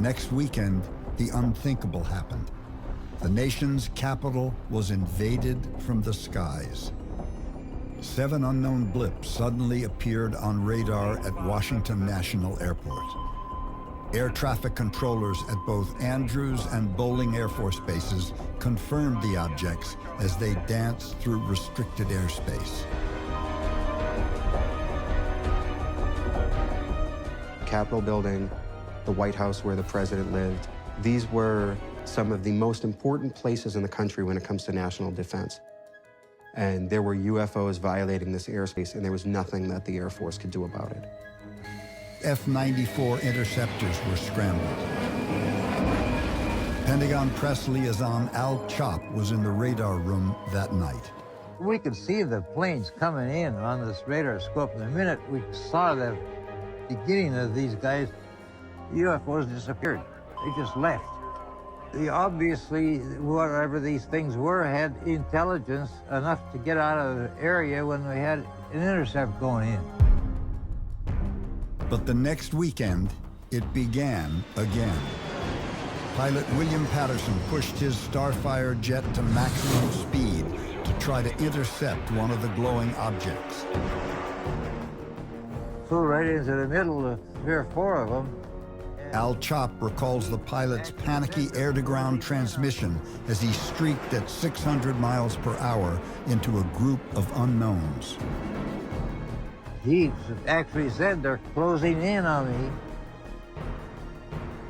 next weekend, the unthinkable happened. The nation's capital was invaded from the skies. 7 unknown blips suddenly appeared on radar at Washington National Airport. Air traffic controllers at both Andrews and Bolling Air Force bases confirmed the objects as they danced through restricted airspace. Capitol building, the White House where the president lived, these were some of the most important places in the country when it comes to national defense. And there were UFOs violating this airspace, and there was nothing that the Air Force could do about it. F-94 interceptors were scrambled. Pentagon press liaison Al Chop was in the radar room that night. We could see the planes coming in on this radar scope. The minute we saw the beginning of these guys, UFOs disappeared. They just left. Obviously, whatever these things were had intelligence enough to get out of the area when we had an intercept going in. But the next weekend, it began again. Pilot William Patterson pushed his Starfire jet to maximum speed to try to intercept one of the glowing objects. Flew right into the middle of 3 or 4 of them. Al Chop recalls the pilot's panicky air-to-ground transmission as he streaked at 600 miles per hour into a group of unknowns. He actually said, "They're closing in on me.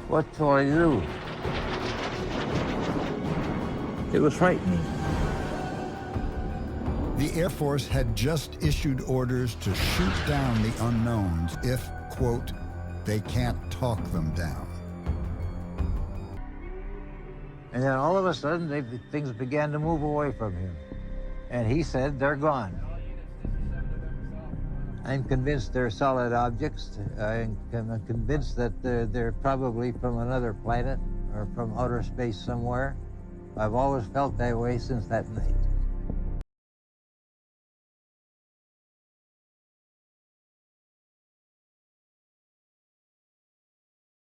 What shall I do?" It was frightening. The Air Force had just issued orders to shoot down the unknowns if, quote, they can't talk them down. And then all of a sudden, things began to move away from him. And he said, "They're gone." I'm convinced they're solid objects. I'm convinced that they're probably from another planet or from outer space somewhere. I've always felt that way since that night.